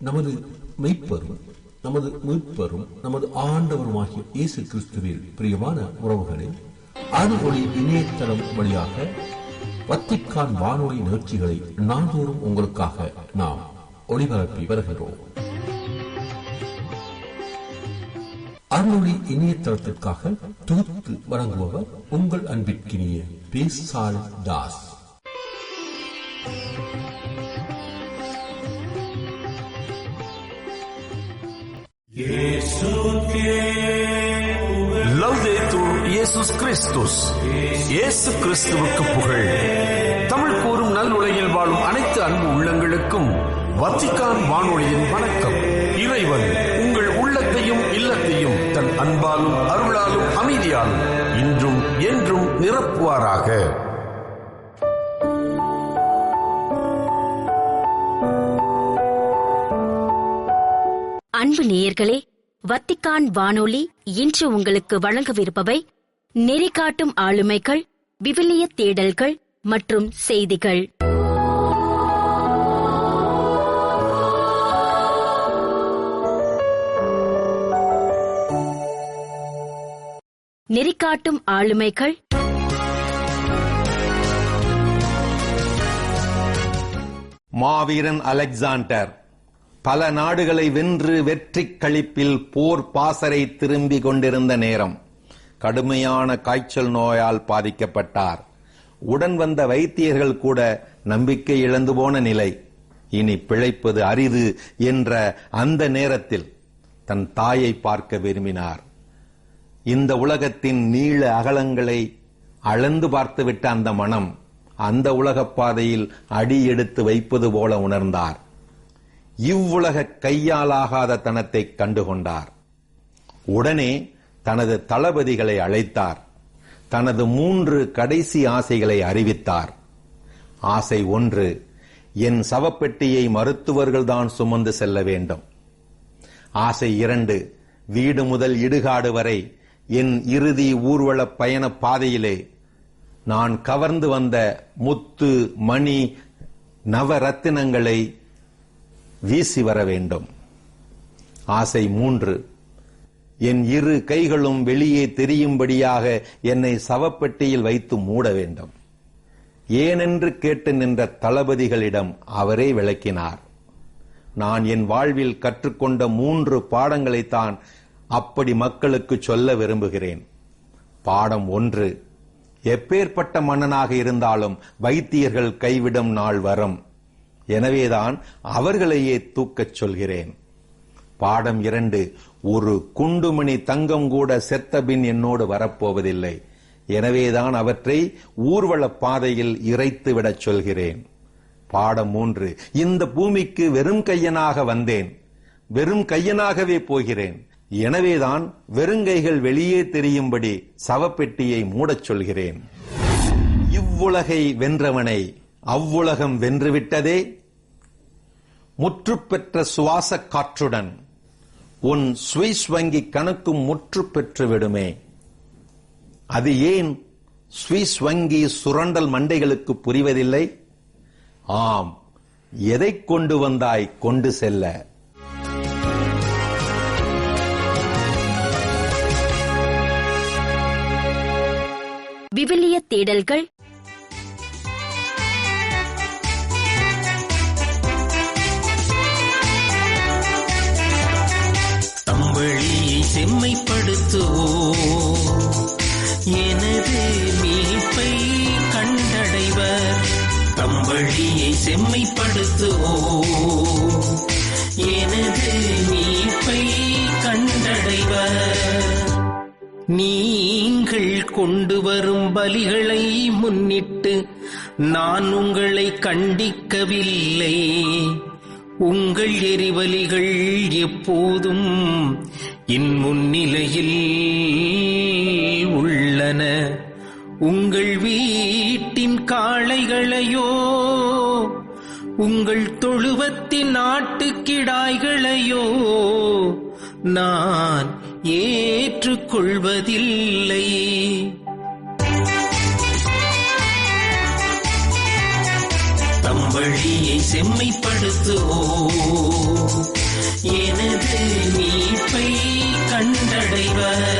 நமது மெய்ப்பரும் நமது மீட்பரும் நமது ஆண்டவருமாகிய இயேசு கிறிஸ்துவில் பிரியமான உறவுகளே, அருள்ஒளி இணையதளம் வழியாக வத்திக்கான் வானொலி நிகழ்ச்சிகளை நாள்தோறும் உங்களுக்காக நாம் ஒளிபரப்பி வருகிறோம். அருள்ஒளி இணையதளத்திற்காக தொகுத்து வழங்குபவர் உங்கள் அன்பிற்கினிய பேசால் தாஸ். லவ்தேத்தூர் இயேசுஸ் கிறிஸ்துஸ். இயேசு கிறிஸ்துவுக்கு புகழ். தமிழ் கூறும் நல்லுலகில் வாழும் அனைத்து அன்பு உள்ளங்களுக்கும் வத்திக்கான் வானொலியின் வணக்கம். இறைவன் உங்கள் உள்ளத்தையும் இல்லத்தையும் தன் அன்பாலும் அருளாலும் அமைதியாலும் இன்றும் என்றும் நிரப்புவாராக. அன்பு நேயர்களே, வத்திக்கான் வானொலி இன்று உங்களுக்கு வழங்கவிருப்பவை நெறிகாட்டும் ஆளுமைகள், விவிலிய தேடல்கள் மற்றும் செய்திகள். நெறிகாட்டும் ஆளுமைகள். மாவீரன் அலெக்சாண்டர் பல நாடுகளை வென்று வெற்றி களிப்பில் போர் பாசறை திரும்பி கொண்டிருந்த நேரம் கடுமையான காய்ச்சல் நோயால் பாதிக்கப்பட்டார். உடன் வந்த வைத்தியர்கள் கூட நம்பிக்கை இழந்து போன நிலை. இனி பிழைப்பது அரிது என்ற அந்த நேரத்தில் தன் தாயை பார்க்க விரும்பினார். இந்த உலகத்தின் நீள அகலங்களை அளந்து பார்த்துவிட்ட அந்த மனம் அந்த உலகப் பாதையில் அடி எடுத்து வைப்பது போல உணர்ந்தார். இவ்வுலக கையாலாகாத தனத்தை கண்டுகொண்டார். உடனே தனது தளபதிகளை அழைத்தார். தனது 3 கடைசி ஆசைகளை அறிவித்தார். ஆசை 1, என் சவப்பெட்டியை மருத்துவர்கள்தான் சுமந்து செல்ல வேண்டும். ஆசை 2, வீடு முதல் இடுகாடு வரை என் இறுதி ஊர்வல பயண பாதையிலே நான் கவர்ந்து வந்த முத்து, மணி, நவரத்தினங்களை வீசி வர வேண்டும். ஆசை 3, என் 2 கைகளும் வெளியே தெரியும்படியாக என்னை சவப்பெட்டியில் வைத்து மூட வேண்டும். ஏனென்று கேட்டு நின்ற தளபதிகளிடம் அவரே விளக்கினார். நான் என் வாழ்வில் கற்றுக்கொண்ட 3 பாடங்களைத்தான் அப்படி மக்களுக்கு சொல்ல விரும்புகிறேன். பாடம் 1, எப்பேற்பட்ட மன்னனாக இருந்தாலும் வைத்தியர்கள் கைவிடும் நாள் வரும். எனவேதான் அவர்களையே தூக்கச் சொல்கிறேன். பாடம் 2, ஒரு குண்டுமணி தங்கம் கூட செத்தபின் என்னோடு வரப்போவதில்லை. எனவேதான் அவற்றை ஊர்வல பாதையில் இறைத்து விடச் சொல்கிறேன். பாடம் 3, இந்த பூமிக்கு வெறும் கையனாக வந்தேன், வெறும் கையனாகவே போகிறேன். எனவேதான் வெறுங்கைகள் வெளியே தெரியும்படி சவப்பெட்டியை மூடச் சொல்கிறேன். இவ்வுலகை வென்றவனை அவ்வுலகம் வென்றுவிட்டதே. முற்று பெற்ற சுவாச காற்றுடன் உன் சுவிஸ் வங்கி கணக்கும் முற்று பெற்று விடுமே. அது ஏன் சுவிஸ் வங்கி சுரண்டல் மண்டைகளுக்கு புரிவதில்லை? ஆம், எதை கொண்டு வந்தாய் கொண்டு செல்ல. விவிலிய தேடல்கள். தம்பளியை செம்மைப்படுத்துவோம், எனது மீட்பை கண்டடைவர். தம்பளியை செம்மைப்படுத்துவோம், எனது மீட்பை கண்டடைவர். நீங்கள் கொண்டு வரும் பலிகளை முன்னிட்டு நான் உங்களை கண்டிக்கவில்லை. உங்கள் எரிபலிகள் எப்போதும் என் முன்னிலையில் உள்ளன. உங்கள் வீட்டின் காளைகளையோ உங்கள் தொழுவத்தின் ஆட்டுக்கிடாய்களையோ நான் ஏற்றுக்கொள்வதில்லை. வழியை செம்மைப்படுத்துவோம், எனது மீட்பை கண்டடைவர்.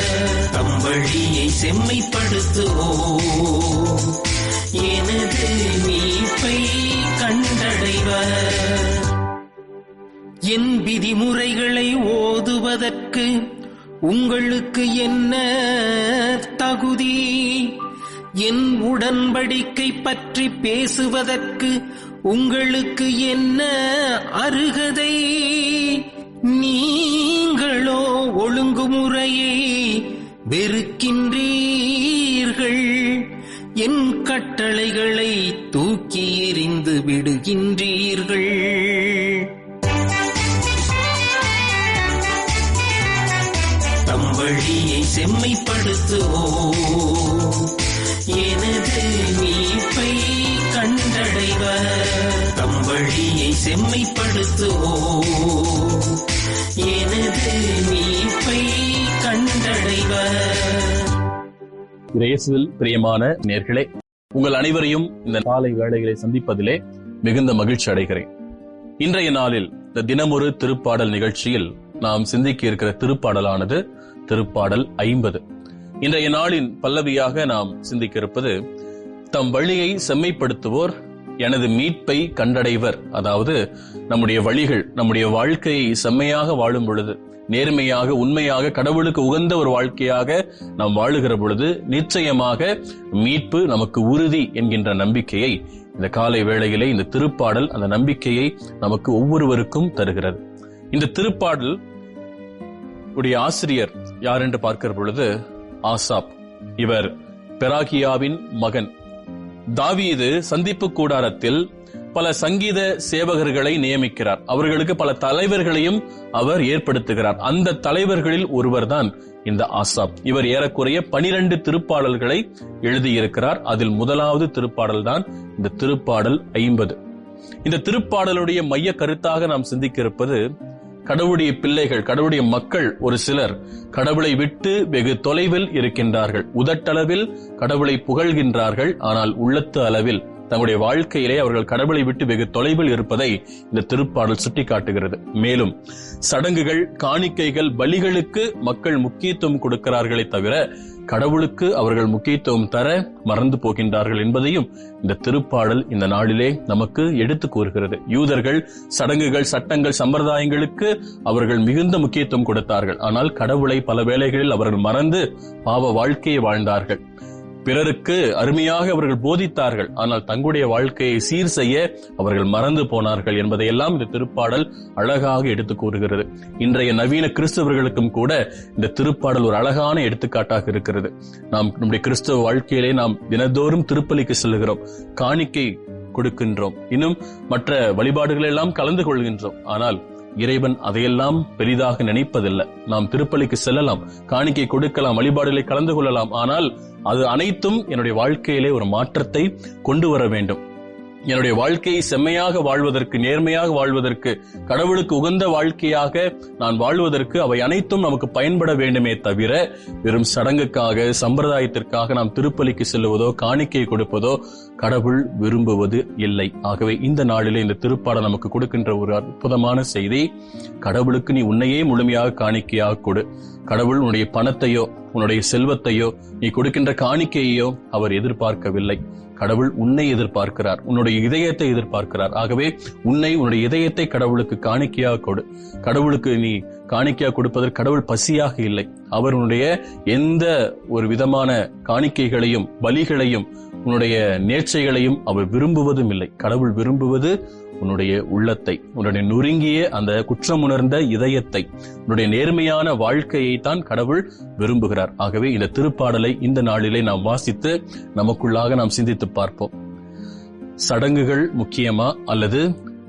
தம் வழியை செம்மைப்படுத்துவோம், எனது மீட்பை கண்டடைவர். என் விதிமுறைகளை ஓதுவதற்கு உங்களுக்கு என்ன தகுதி? என் உடன்படிக்கை பற்றி பேசுவதற்கு உங்களுக்கு என்ன அருகதை? நீங்களோ ஒழுங்குமுறையை வெறுக்கின்றீர்கள், என் கட்டளைகளை தூக்கி எறிந்து விடுகின்றீர்கள். தம் வழியை செம்மைப்படுத்துவோம், எனது மீட்பை கண்டடைவர். தம் வழியை செம்மைப்படுத்துவோம், எனது மீட்பை கண்டடைவர். இயேசுவில் பிரியமான நேயர்களே, உங்கள் அனைவரையும் இந்த காலை வேளைகளை சந்திப்பதிலே மிகுந்த மகிழ்ச்சி அடைகிறேன். இன்றைய நாளில் இந்த தினமொரு திருப்பாடல் நிகழ்ச்சியில் நாம் சிந்திக்க இருக்கிற திருப்பாடலானது திருப்பாடல் 50. இன்றைய நாளின் பல்லவியாக நாம் சிந்திக்க இருப்பது, தம் வழியை செம்மைப்படுத்துவோர் எனது மீட்பை கண்டடைவர். அதாவது நம்முடைய வழிகள், நம்முடைய வாழ்க்கையை செம்மையாக வாழும் பொழுது, நேர்மையாக உண்மையாக கடவுளுக்கு உகந்த ஒரு வாழ்க்கையாக நாம் வாழுகிற பொழுது நிச்சயமாக மீட்பு நமக்கு உறுதி என்கின்ற நம்பிக்கையை இந்த காலை வேளையிலே இந்த திருப்பாடல் அந்த நம்பிக்கையை நமக்கு ஒவ்வொருவருக்கும் தருகிறது. இந்த திருப்பாடல் உடைய ஆசிரியர் யார் என்று பார்க்கிற பொழுது ஆசாப். இவர் பெராகியாவின் மகன். தாவீது சந்திப்பு கூடாரத்தில் பல சங்கீத சேவகர்களை நியமிக்கிறார். அவர்களுக்கு பல தலைவர்களையும் அவர் ஏற்படுத்துகிறார். அந்த தலைவர்களில் ஒருவர்தான் இந்த ஆசாப். இவர் ஏறக்குறைய 12 திருப்பாடல்களை எழுதியிருக்கிறார். அதில் முதலாவது திருப்பாடல் தான் இந்த திருப்பாடல் 50. இந்த திருப்பாடலுடைய மைய கருத்தாக நாம் சிந்திக்க இருப்பது, கடவுளுடைய பிள்ளைகள், கடவுளுடைய மக்கள் ஒரு சிலர் கடவுளை விட்டு வெகு தொலைவில் இருக்கின்றார்கள். உதட்டளவில் கடவுளை புகழ்கின்றார்கள், ஆனால் உள்ளத்து அளவில் தங்களுடைய வாழ்க்கையிலே அவர்கள் கடவுளை விட்டு வெகு தொலைவில் இருப்பதை இந்த திருப்பாடல் சுட்டிக்காட்டுகிறது. மேலும் சடங்குகள், காணிக்கைகள், பலிகளுக்கு மக்கள் முக்கியத்துவம் கொடுக்கிறார்களே தவிர கடவுளுக்கு அவர்கள் முக்கியத்துவம் தர மறந்து போகின்றார்கள் என்பதையும் இந்த திருப்பாடல் இந்த நாளிலே நமக்கு எடுத்து கூறுகிறது. யூதர்கள் சடங்குகள், சட்டங்கள், சம்பிரதாயங்களுக்கு அவர்கள் மிகுந்த முக்கியத்துவம் கொடுத்தார்கள். ஆனால் கடவுளை பல வேளைகளில் அவர்கள் மறந்து பாவ வாழ்க்கையை வாழ்ந்தார்கள். பிறருக்கு அருமையாக அவர்கள் போதித்தார்கள், ஆனால் தங்களுடைய வாழ்க்கையை சீர் செய்ய அவர்கள் மறந்து போனார்கள் என்பதையெல்லாம் இந்த திருப்பாடல் அழகாக எடுத்து கூறுகிறது. இன்றைய நவீன கிறிஸ்தவர்களுக்கும் கூட இந்த திருப்பாடல் ஒரு அழகான எடுத்துக்காட்டாக இருக்கிறது. நாம் நம்முடைய கிறிஸ்தவ வாழ்க்கையிலே நாம் தினந்தோறும் திருப்பலிக்கு செல்லுகிறோம், காணிக்கை கொடுக்கின்றோம், இன்னும் மற்ற வழிபாடுகள் எல்லாம் கலந்து கொள்கின்றோம். ஆனால் இறைவன் அதையெல்லாம் பெரிதாக நினைப்பதில்லை. நாம் திருப்பலிக்கு செல்லலாம், காணிக்கை கொடுக்கலாம், வழிபாடுகளை கலந்து கொள்ளலாம், ஆனால் அது அனைத்தும் என்னுடைய வாழ்க்கையிலே ஒரு மாற்றத்தை கொண்டு வர வேண்டும். என்னுடைய வாழ்க்கையை செம்மையாக வாழ்வதற்கு, நேர்மையாக வாழ்வதற்கு, கடவுளுக்கு உகந்த வாழ்க்கையாக நான் வாழ்வதற்கு அவை அனைத்தும் நமக்கு பயன்பட வேண்டுமே தவிர வெறும் சடங்குக்காக, சம்பிரதாயத்திற்காக நாம் திருப்பலிக்கு செல்லுவதோ காணிக்கை கொடுப்பதோ கடவுள் விரும்புவது இல்லை. ஆகவே இந்த நாளிலே இந்த திருப்பாடல் நமக்கு கொடுக்கின்ற ஒரு அற்புதமான செய்தி, கடவுளுக்கு நீ உன்னையே முழுமையாக காணிக்கையாக கொடு. கடவுள் உன்னுடைய பணத்தையோ உன்னுடைய செல்வத்தையோ நீ கொடுக்கின்ற காணிக்கையோ அவர் எதிர்பார்க்கவில்லை. கடவுள் உன்னை எதிர்பார்க்கிறார், உன்னுடைய இதயத்தை எதிர்பார்க்கிறார். ஆகவே உன்னுடைய இதயத்தை கடவுளுக்கு காணிக்கையாக கொடு. கடவுளுக்கு நீ காணிக்கையாக கொடுப்பதற்கு கடவுள் பசியாக இல்லை. அவர் உன்னுடைய எந்த ஒரு விதமான காணிக்கைகளையும் பலிகளையும் உன்னுடைய நேர்ச்சைகளையும் அவர் விரும்புவதும் இல்லை. கடவுள் விரும்புவது உன்னுடைய உள்ளத்தை, உன்னுடைய நொறுங்கிய அந்த குற்றமுணர்ந்த இதயத்தை, உன்னுடைய நேர்மையான வாழ்க்கையை தான் கடவுள் விரும்புகிறார். ஆகவே இந்த திருப்பாடலை இந்த நாளிலே நாம் வாசித்து நமக்குள்ளாக நாம் சிந்தித்து பார்ப்போம். சடங்குகள் முக்கியமா அல்லது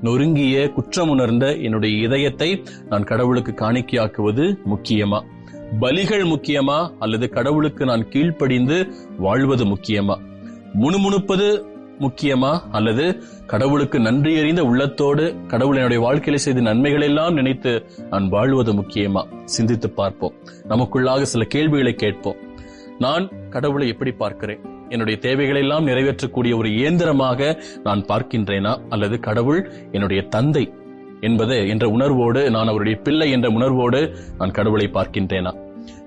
நொறுங்கிய குற்றமுணர்ந்த என்னுடைய இதயத்தை நான் கடவுளுக்கு காணிக்கையாக்குவது முக்கியமா? பலிகள் முக்கியமா அல்லது கடவுளுக்கு நான் கீழ்ப்படிந்து வாழ்வது முக்கியமா? முணுமுணுப்பது முக்கியமா அல்லது கடவுளுக்கு நன்றி அறிந்த உள்ளத்தோடு கடவுள் என்னுடைய வாழ்க்கையில செய்த நன்மைகள் எல்லாம் நினைத்து நான் வாழ்வது முக்கியமா? சிந்தித்து பார்ப்போம். நமக்குள்ளாக சில கேள்விகளை கேட்போம். நான் கடவுளை எப்படி பார்க்கிறேன்? என்னுடைய தேவைகளை எல்லாம் நிறைவேற்றக்கூடிய ஒரு இயந்திரமாக நான் பார்க்கின்றேனா, அல்லது கடவுள் என்னுடைய தந்தை என்ற உணர்வோடு, நான் அவருடைய பிள்ளை என்ற உணர்வோடு நான் கடவுளை பார்க்கின்றேனா?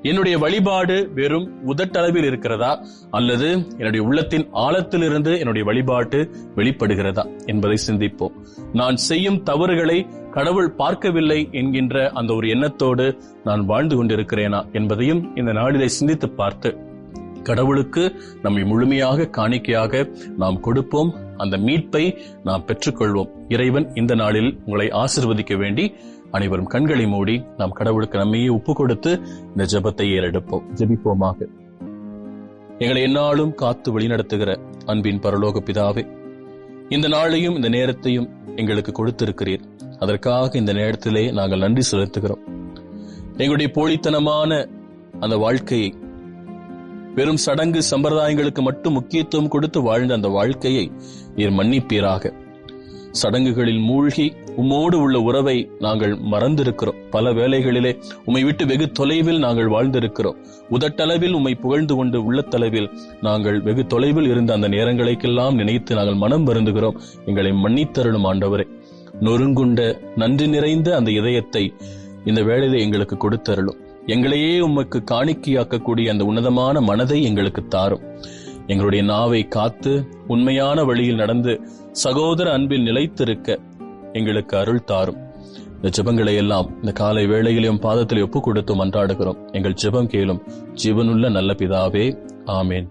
என்னுடைய வழிபாடு வெறும் உதட்டளவில் இருக்கிறதா, அல்லது என்னுடைய உள்ளத்தின் ஆழத்திலிருந்து என்னுடைய வழிபாட்டு வெளிப்படுகிறதா என்பதை சிந்திப்போம். நான் செய்யும் தவறுகளை கடவுள் பார்க்கவில்லை என்கின்ற அந்த ஒரு எண்ணத்தோடு நான் வாழ்ந்து கொண்டிருக்கிறேனா என்பதையும் இந்த நாளிலே சிந்தித்து பார்த்து கடவுளுக்கு நம்மை முழுமையாக காணிக்கையாக நாம் கொடுப்போம். அந்த மீட்பை நாம் பெற்றுக்கொள்வோம். இறைவன் இந்த நாளில் உங்களை ஆசீர்வதிக்க வேண்டி அனைவரும் கண்களை மூடி நாம் கடவுளுக்கு நம்மையே ஒப்பு கொடுத்து இந்த ஜெபத்தை ஏறெடுப்போம். ஜெபிப்போமாக. எங்களை எந்நாளும் காத்து வழிநடத்துகிற அன்பின் பரலோக பிதாவே, இந்த நாளையும் இந்த நேரத்தையும் எங்களுக்கு கொடுத்திருக்கிறீர். அதற்காக இந்த நேரத்திலே நாங்கள் நன்றி செலுத்துகிறோம். எங்களுடைய போலித்தனமான அந்த வாழ்க்கையை, வெறும் சடங்கு சம்பிரதாயங்களுக்கு மட்டும் முக்கியத்துவம் கொடுத்து வாழ்ந்த அந்த வாழ்க்கையை நீர் மன்னிப்பீராக. சடங்குகளில் மூழ்கி உம்மோடு உள்ள உறவை நாங்கள் மறந்திருக்கிறோம். பல வேளைகளிலே உம்மை விட்டு வெகு தொலைவில் நாங்கள் வாழ்ந்திருக்கிறோம். உதட்டளவில் உம்மை புகழ்ந்து கொண்டு உள்ளத்தளவில் நாங்கள் வெகு தொலைவில் இருந்த அந்த நேரங்களுக்கெல்லாம் நினைத்து நாங்கள் மனம் வருந்துகிறோம். எங்களை மன்னித்தருளும் ஆண்டவரே. நொறுங்குண்ட நன்றி நிறைந்த அந்த இதயத்தை இந்த வேளையிலே எங்களுக்கு கொடுத்தருளும். எங்களையே உமக்கு காணிக்கையாக்கக்கூடிய அந்த உன்னதமான மனதை எங்களுக்கு தாரும். எங்களுடைய நாவை காத்து உண்மையான வழியில் நடந்து சகோதர அன்பில் நிலைத்திருக்க எங்களுக்கு அருள் தாரும். இந்த ஜெபங்களை எல்லாம் இந்த காலை வேளையிலும் பாதத்தில் ஒப்புக் கொடுத்து மன்றாடுகிறோம். எங்கள் ஜெபம் கேளும் ஜீவனுள்ள நல்ல பிதாவே, ஆமேன்.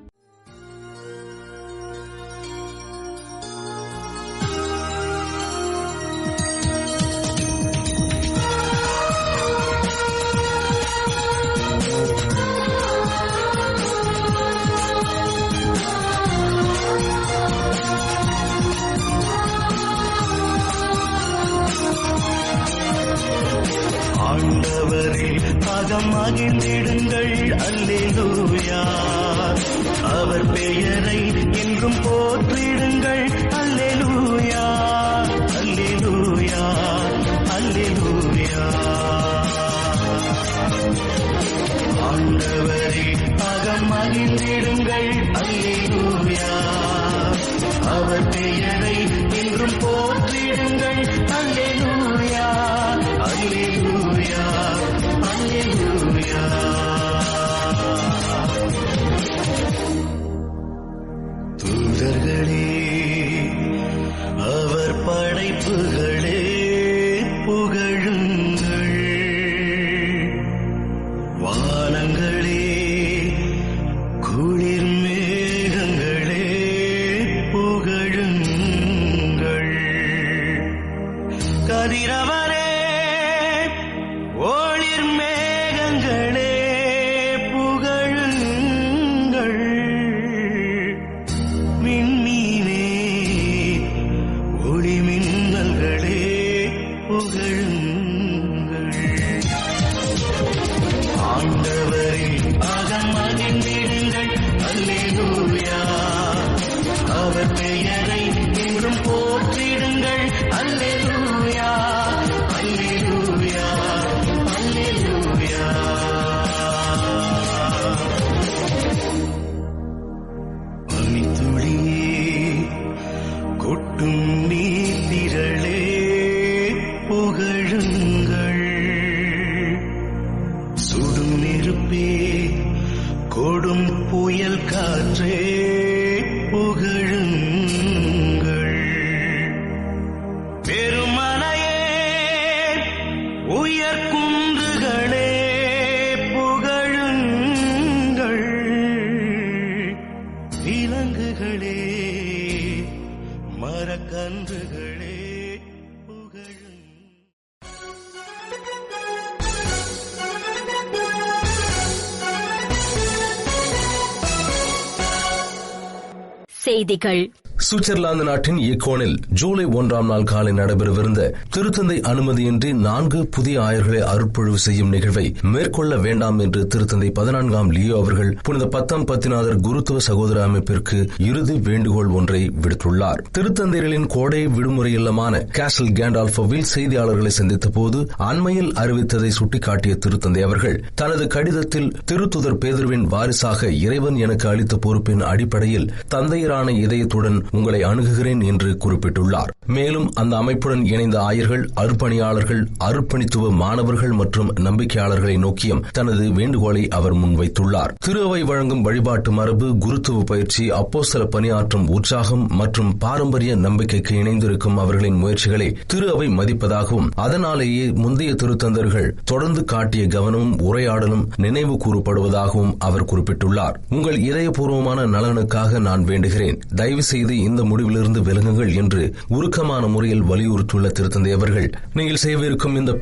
ஆண்டவரில் அகம் மகிழ்ந்திடுங்கள், அல்லேலூயா. அவர் பெயரை என்றும் போற்றிடுங்கள், அல்லேலூயா, அல்லேலூயா, அல்லேலூயா. ஆண்டவரில் அகம் மகிழ்ந்திடுங்கள், அல்லேலூயா. அவர் பெயரை என்றும் போற்றிடுங்கள், அல்லேலூயா, அல்லேலூயா, அல்லேலூயா. தூதர்களே, அவர் படைப்புகளே, புகழுங்கள். வானங்களே, குளிர் மேகங்களே, புகழுங்கள். கதிரவரே, ஒளிர் மேகங்களே, புகழுங்கள். விண்மீனே, ஒளி மின்னல்களே, புகழுங்கள். ஆண்டவரில் அகம் மகிழ்ந்திடுங்கள், அல்லேலூயா. அவர் பெயரை என்றும் போற்றிடுங்கள், அல்லேலூயா, அல்லேலூயா, அல்லேலூயா. பனித்துளியே, கொட்டும் நீர்த்திரளே, புகழுங்கள். சுடும் நெருப்பே, கொடும் புயல் காற்றே, புகழுங்கள். பெருமலையே, உயர் குன்றுகளே, புகழுங்கள். விலங்குகளே, மரக்கன்றுகளே, புகழுங்கள். செய்திகள். சுவிட்சர்லாந்து நாட்டின் இக்கோனில் ஜூலை 1ஆம் நாள் காலை நடைபெறவிருந்த திருத்தந்தை அனுமதியின்றி 4 புதிய ஆயர்களை அருட்பொழிவு செய்யும் நிகழ்வை மேற்கொள்ள வேண்டாம் என்று திருத்தந்தை 14ஆம் லியோ அவர்கள் புனித 10ஆம் பத்திநாதர் குருத்துவ சகோதர அமைப்பிற்கு இறுதி வேண்டுகோள் ஒன்றை விடுத்துள்ளார். திருத்தந்தைகளின் கோடை விடுமுறை இல்லமான கேசல் கேண்டால்ஃபோவில் செய்தியாளர்களை சந்தித்த போது அண்மையில் அறிவித்ததை சுட்டிக்காட்டிய திருத்தந்தை அவர்கள் தனது கடிதத்தில் திருத்துதர் பேதுருவின் வாரிசாக இறைவன் எனக்கு அளித்த பொறுப்பின் அடிப்படையில் தந்தையரான இதயத்துடன் உங்களை அணுகுகிறேன் என்று குறிப்பிட்டுள்ளார். மேலும் அந்த அமைப்புடன் இணைந்த ஆயர்கள், அர்ப்பணியாளர்கள், அர்ப்பணித்துவ மாணவர்கள் மற்றும் நம்பிக்கையாளர்களை நோக்கியும் தனது வேண்டுகோளை அவர் முன்வைத்துள்ளார். திரு அவை வழங்கும் வழிபாட்டு மரபு, குருத்துவ பயிற்சி, அப்போஸ்தல பணியாற்றும் உற்சாகம் மற்றும் பாரம்பரிய நம்பிக்கைக்கு இணைந்திருக்கும் அவர்களின் முயற்சிகளை திரு அவை மதிப்பதாகவும் அதனாலேயே முந்தைய திருத்தந்தர்கள் தொடர்ந்து காட்டிய கவனமும் உரையாடலும் நினைவு கூறப்படுவதாகவும் அவர் குறிப்பிட்டுள்ளார். உங்கள் இதயபூர்வமான நலனுக்காக நான் வேண்டுகிறேன். தயவு செய்து இந்த முடிவிலிருந்து விலகுங்கள் என்று உருக்கமான முறையில் வலியுறுத்தியுள்ள திருத்தந்தை அவர்கள், நீங்கள் செய்யவிருக்கும் இந்த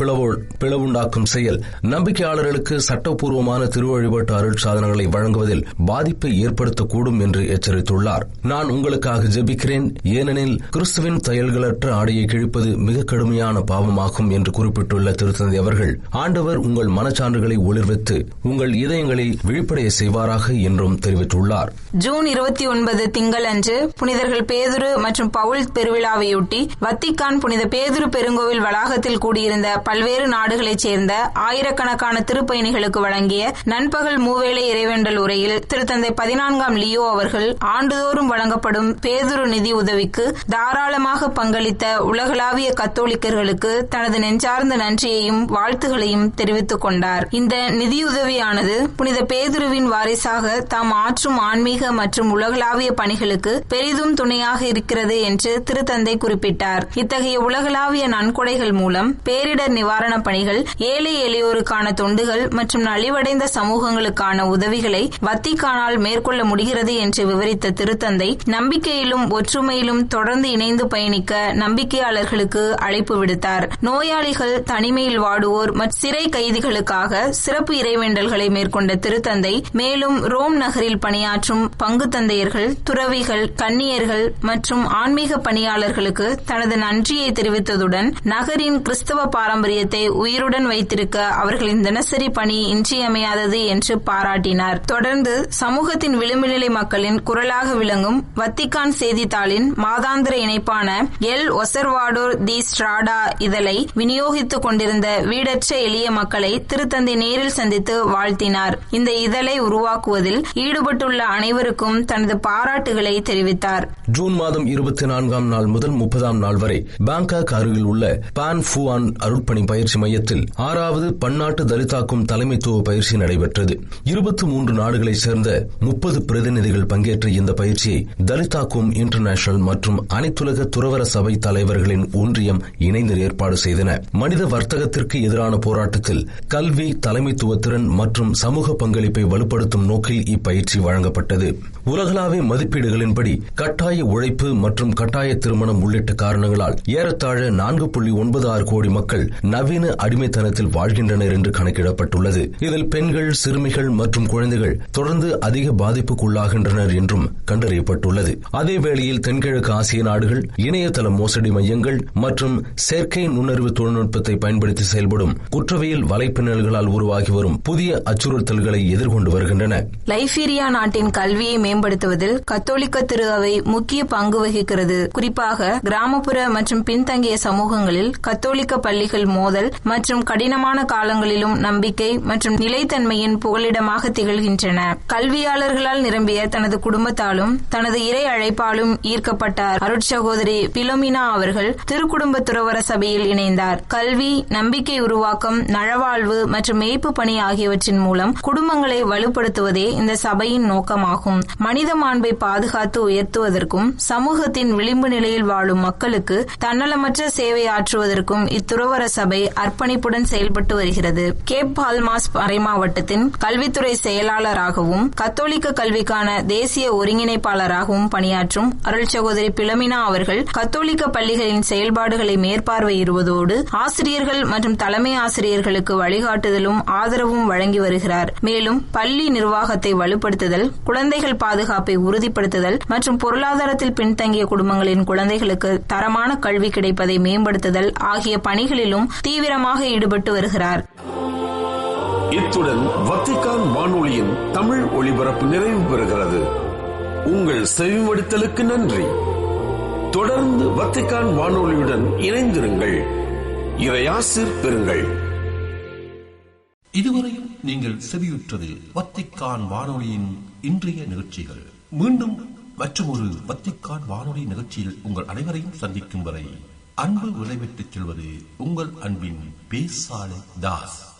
பிளவுண்டாக்கும் செயல் நம்பிக்கையாளர்களுக்கு சட்டப்பூர்வமான திருவழிபாட்டு அருள் சாதனங்களை வழங்குவதில் பாதிப்பை ஏற்படுத்தக்கூடும் என்று எச்சரித்துள்ளார். நான் உங்களுக்காக ஜெபிக்கிறேன், ஏனெனில் கிறிஸ்துவின் தையல்களற்ற ஆடையை கிழிப்பது மிக கடுமையான பாவமாகும் என்று குறிப்பிட்டுள்ள திருத்தந்தை அவர்கள், ஆண்டவர் உங்கள் மனச்சான்றுகளை ஒளிர்வித்து உங்கள் இதயங்களை விழிப்படைய செய்வாராக என்றும் தெரிவித்துள்ளார். ஜூன் 29 திங்கள் அன்று புனிதர்கள் பேதுரு மற்றும் பவுல் பெருவிழாவையொட்டி வத்திக்கான் புனித பேதுரு பெருங்கோவில் வளாகத்தில் கூடியிருந்த பல்வேறு நாடுகளைச் சேர்ந்த ஆயிரக்கணக்கான திருப்பயணிகளுக்கு வழங்கிய நண்பகல் மூவேளை இறைவேண்டல் உரையில் திருத்தந்தை 14ஆம் லியோ அவர்கள் ஆண்டுதோறும் வழங்கப்படும் பேதுரு நிதி உதவிக்கு தாராளமாக பங்களித்த உலகளாவிய கத்தோலிக்கர்களுக்கு தனது நெஞ்சார்ந்த நன்றியையும் வாழ்த்துகளையும் தெரிவித்துக் கொண்டார். இந்த நிதியுதவியானது புனித பேதுருவின் வாரிசாக தாம் ஆற்றும் ஆன்மீக மற்றும் உலகளாவிய பணிகளுக்கு பெரிதும் துணையாக இருக்கிறது என்று திருத்தந்தை குறிப்பிட்டார். இத்தகைய உலகளாவிய நன்கொடைகள் மூலம் பேரிடர் நிவாரணப் பணிகள், ஏழை எளியோருக்கான தொண்டுகள் மற்றும் நலிவடைந்த சமூகங்களுக்கான உதவிகளை வத்திக்கானால் மேற்கொள்ள முடிகிறது என்று விவரித்த திருத்தந்தை, நம்பிக்கையிலும் ஒற்றுமையிலும் தொடர்ந்து இணைந்து பயணிக்க நம்பிக்கையாளர்களுக்கு அழைப்பு விடுத்தார். நோயாளிகள், தனிமையில் வாடுவோர் மற்றும் சிறை கைதிகளுக்காக சிறப்பு இறைவேண்டல்களை மேற்கொண்ட திருத்தந்தை மேலும் ரோம் நகரில் பணியாற்றும் பங்கு தந்தையர்கள், துறவிகள், கன்னியர்கள் மற்றும் ஆன்மீக பணியாளர்களுக்கு தனது நன்றியை தெரிவித்ததுடன் நகரின் கிறிஸ்தவ பாரம்பரியத்தை உயிருடன் வைத்திருக்க அவர்களின் தினசரி பணி இன்றியமையாதது என்று பாராட்டினார். தொடர்ந்து சமூகத்தின் விளிம்பு நிலை மக்களின் குரலாக விளங்கும் வத்திக்கான் செய்தித்தாளின் மாதாந்திர இணைப்பான எல் ஒசர்வாடோர் தி ஸ்ட்ராடா இதழை விநியோகித்துக் கொண்டிருந்த வீடற்ற எளிய மக்களை திருத்தந்தை நேரில் சந்தித்து வாழ்த்தினார். இந்த இதழை உருவாக்குவதில் ஈடுபட்டுள்ள அனைவருக்கும் தனது பாராட்டுகளை தெரிவித்தார். ஜூன் மாதம் 24ஆம் நாள் முதல் 30ஆம் நாள் வரை பாங்காக் அருகில் உள்ள பான் ஃபுஆன் அருட்பணி பயிற்சி மையத்தில் 6வது பன்னாட்டு தலிதாக்கும் தலைமைத்துவ பயிற்சி நடைபெற்றது. 23 நாடுகளைச் சேர்ந்த 30 பிரதிநிதிகள் பங்கேற்ற இந்த பயிற்சியை தலிதாக்கும் இன்டர்நேஷனல் மற்றும் அனைத்துலக துறவர சபை தலைவர்களின் ஒன்றியம் இணைந்து ஏற்பாடு செய்தன. மனித வர்த்தகத்திற்கு எதிரான போராட்டத்தில் கல்வி, தலைமைத்துவ திறன் மற்றும் சமூக பங்களிப்பை வலுப்படுத்தும் நோக்கில் இப்பயிற்சி வழங்கப்பட்டது. உலகளாவிய மதிப்பீடுகளின்படி கட்டாய உழைப்பு மற்றும் கட்டாய திருமணம் உள்ளிட்ட காரணங்களால் ஏறத்தாழ 4.96 கோடி மக்கள் நவீன அடிமைத்தனத்தில் வாழ்கின்றனர் என்று கணக்கிடப்பட்டுள்ளது. இதில் பெண்கள், சிறுமிகள் மற்றும் குழந்தைகள் தொடர்ந்து அதிக பாதிப்புக்குள்ளாகின்றனர் என்றும் கண்டறியப்பட்டுள்ளது. அதேவேளையில் தென்கிழக்கு ஆசிய நாடுகள் இணையதள மோசடி மையங்கள் மற்றும் செயற்கை நுண்ணறிவு தொழில்நுட்பத்தை பயன்படுத்தி செயல்படும் குற்றவியல் வலைப்பின்னல்களால் உருவாகி வரும் புதிய அச்சுறுத்தல்களை எதிர்கொண்டு வருகின்றன. லைபீரியா நாட்டின் கல்வியை மேம்படுத்துவதில் கத்தோலிக்க திரு அவை முக்கிய பங்கு வகிக்கிறது. குறிப்பாக கிராமப்புற மற்றும் பின்தங்கிய சமூகங்களில் கத்தோலிக்க பள்ளிகள் மோதல் மற்றும் கடினமான காலங்களிலும் நம்பிக்கை மற்றும் நிலைத்தன்மையின் புகலிடமாக திகழ்கின்றன. கல்வியாளர்களால் நிரம்பிய தனது குடும்பத்தாலும் தனது இறை அழைப்பாலும் ஈர்க்கப்பட்ட அருட்சகோதரி பிலோமினா அவர்கள் திருக்குடும்ப துறவர சபையில் இணைந்தார். கல்வி, நம்பிக்கை உருவாக்கம், நலவாழ்வு மற்றும் மேய்ப்பு பணி ஆகியவற்றின் மூலம் குடும்பங்களை வலுப்படுத்துவதே இந்த சபையின் நோக்கமாகும். மனித மாண்பை பாதுகாத்து உயர்த்துவதற்கும் சமூகத்தின் விளிம்பு நிலையில் வாழும் வாழும் மக்களுக்கு தன்னலமற்ற சேவை ஆற்றுவதற்கும் இத்துறவற சபை அர்ப்பணிப்புடன் செயல்பட்டு வருகிறது. கேப் பால்மாஸ் மறைமாவட்டத்தின் கல்வித்துறை செயலாளராகவும் கத்தோலிக்க கல்விக்கான தேசிய ஒருங்கிணைப்பாளராகவும் பணியாற்றும் அருள் சகோதரி பிலமினா அவர்கள் கத்தோலிக்க பள்ளிகளின் செயல்பாடுகளை மேற்பார்வையிடுவதோடு ஆசிரியர்கள் மற்றும் தலைமை ஆசிரியர்களுக்கு வழிகாட்டுதலும் ஆதரவும் வழங்கி வருகிறார். மேலும் பள்ளி நிர்வாகத்தை வலுப்படுத்துதல், குழந்தைகள் பாதுகாப்பை உறுதிப்படுத்துதல் மற்றும் பொருளாதாரத்தில் பின்தங்கிய குடும்பங்களின் குழந்தைகளுக்கு தரமான கல்வி கிடைப்பதை மேம்படுத்துதல் ஆகிய பணிகளிலும் தீவிரமாக ஈடுபட்டு வருகிறார். இத்துடன் வத்திக்கான் வானொலியின் தமிழ் ஒளிபரப்பு நிறைவு பெறுகிறது. உங்கள் செவிமடுத்தலுக்கு நன்றி. தொடர்ந்து வத்திக்கான் வானொலியுடன் இணைந்திருங்கள். இறையாசிர் பெறுங்கள். இதுவரையும் நீங்கள் செவியுற்றது வத்திக்கான் வானொலியின் இன்றைய நிகழ்ச்சிகள். மீண்டும் மற்றொரு வத்திக்கான் வானொலி நிகழ்ச்சியில் உங்கள் அனைவரையும் சந்திக்கும் வரை அன்பு விடைபெற்றுச் செல்வது உங்கள் அன்பின் பேசாலை தாஸ்.